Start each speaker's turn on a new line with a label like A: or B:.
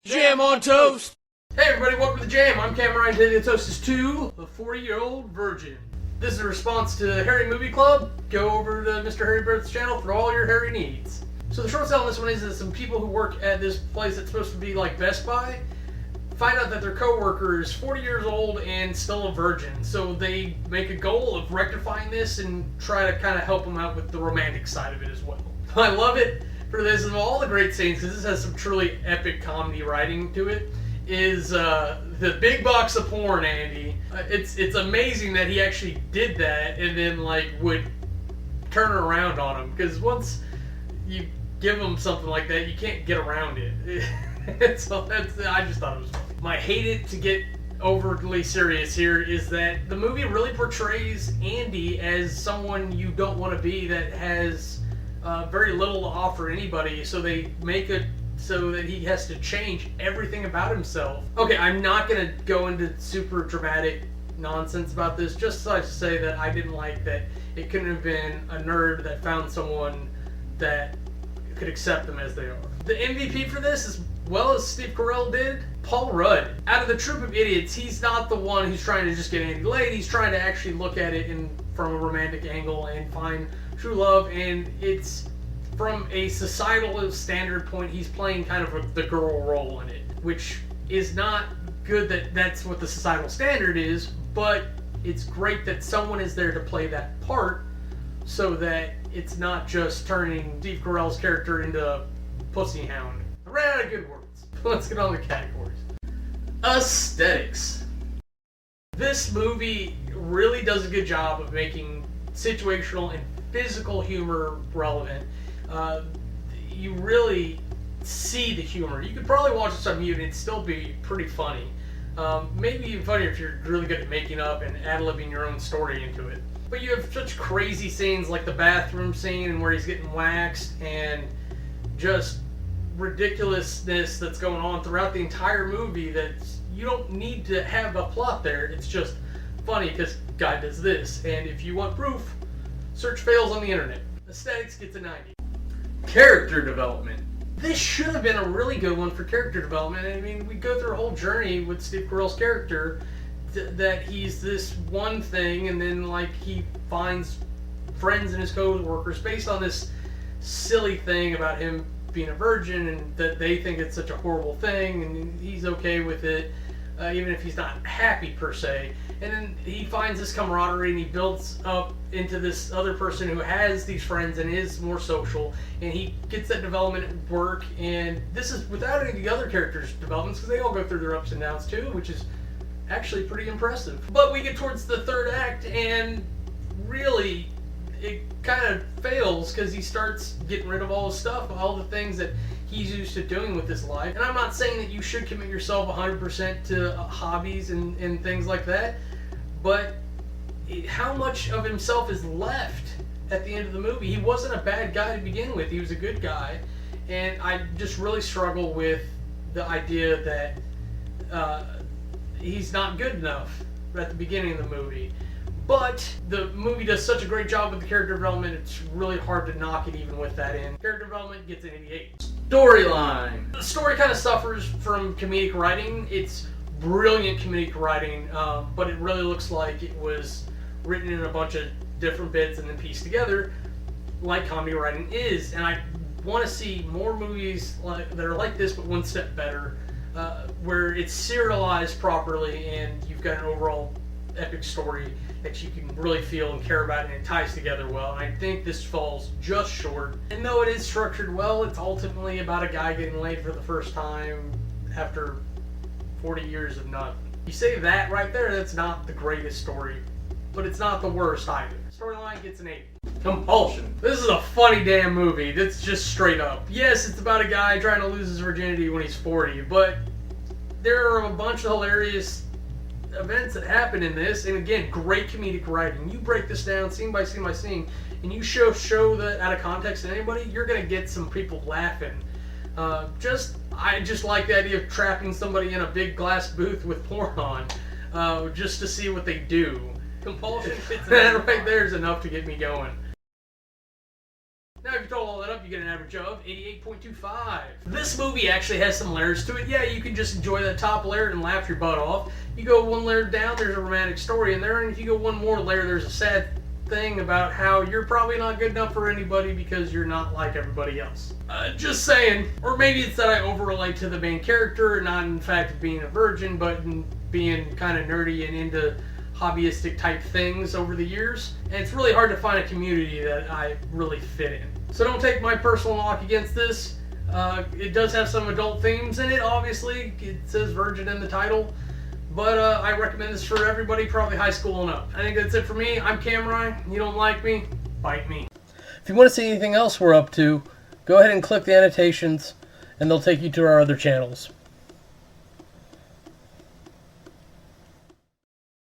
A: Jam on toast!
B: Hey everybody, welcome to the Jam. I'm Cam Ryan. Today the toast is to the 40-year-old virgin. This is a response to Harry Movie Club. Go over to Mr. Harry Bird's channel for all your Harry needs. So the short sell on this one is that some people who work at this place that's supposed to be like Best Buy find out that their coworker is 40 years old and still a virgin. So they make a goal of rectifying this and try to kind of help them out with the romantic side of it as well. I love it for this and all the great scenes, because this has some truly epic comedy writing to it, is the big box of porn, Andy. It's amazing that he actually did that and then would turn around on him, because once you give him something like that, you can't get around it. So I just thought it was funny. My hate it to get overly serious here is that the movie really portrays Andy as someone you don't want to be, that has very little to offer anybody, so they make it so that he has to change everything about himself. Okay, I'm not going to go into super dramatic nonsense about this, just to say that I didn't like that it couldn't have been a nerd that found someone that could accept them as they are. The MVP for this, as well as Steve Carell did, Paul Rudd. Out of the troop of idiots, he's not the one who's trying to just get Andy laid. He's trying to actually look at it from a romantic angle and find true love, and it's from a societal standard point. He's playing kind of the girl role in it, which is not good that that's what the societal standard is, but it's great that someone is there to play that part so that it's not just turning Steve Carell's character into a pussy hound. I ran out of good words. Let's get on the categories. Aesthetics. This movie really does a good job of making situational and physical humor relevant. You really see the humor. You could probably watch this on mute and it'd still be pretty funny. Maybe even funnier if you're really good at making up and ad-libbing your own story into it. But you have such crazy scenes like the bathroom scene where he's getting waxed, and just ridiculousness that's going on throughout the entire movie that you don't need to have a plot there. It's just funny because guy does this, and if you want proof, search fails on the internet. Aesthetics gets a 90. Character development. This should have been a really good one for character development. I mean, we go through a whole journey with Steve Carell's character that he's this one thing, and then he finds friends and his co-workers based on this silly thing about him being a virgin, and that they think it's such a horrible thing, and he's okay with it, even if he's not happy per se. And then he finds this camaraderie, and he builds up into this other person who has these friends and is more social, and he gets that development at work. And this is without any of the other characters' developments, because they all go through their ups and downs too, which is actually pretty impressive. But we get towards the third act, and really it kind of fails, because he starts getting rid of all his stuff, all the things that he's used to doing with his life. And I'm not saying that you should commit yourself 100% to hobbies and things like that, but how much of himself is left at the end of the movie? He wasn't a bad guy to begin with. He was a good guy, and I just really struggle with the idea that he's not good enough at the beginning of the movie. But the movie does such a great job with the character development, it's really hard to knock it even with that in. Character development gets an 88. Storyline. The story kind of suffers from comedic writing. It's brilliant comedic writing, but it really looks like it was written in a bunch of different bits and then pieced together, like comedy writing is. And I want to see more movies that are like this, but one step better, where it's serialized properly and you've got an overall epic story that you can really feel and care about, and it ties together well. And I think this falls just short. And though it is structured well, it's ultimately about a guy getting laid for the first time after 40 years of nothing. You say that right there, that's not the greatest story, but it's not the worst either. Storyline gets an 8. Compulsion. This is a funny damn movie. That's just straight up. Yes, it's about a guy trying to lose his virginity when he's 40, but there are a bunch of hilarious events that happen in this, and again, great comedic writing. You break this down scene by scene by scene, and you show that out of context to anybody, you're gonna get some people laughing. I just like the idea of trapping somebody in a big glass booth with porn on, just to see what they do. Compulsion fits that right there is enough to get me going. Now, if you throw all that up, you get an average of 88.25. This movie actually has some layers to it. Yeah, you can just enjoy that top layer and laugh your butt off. You go one layer down, there's a romantic story in there, and if you go one more layer, there's a sad thing about how you're probably not good enough for anybody because you're not like everybody else. Just saying. Or maybe it's that I overrelate to the main character, not in fact being a virgin, but in being kind of nerdy and into hobbyistic type things over the years, and it's really hard to find a community that I really fit in. So don't take my personal knock against this. It does have some adult themes in it, obviously. It says virgin in the title, but I recommend this for everybody, probably high school and up. I think that's it for me. I'm Cameron. You don't like me? Bite me. If you want to see anything else we're up to, go ahead and click the annotations, and they'll take you to our other channels.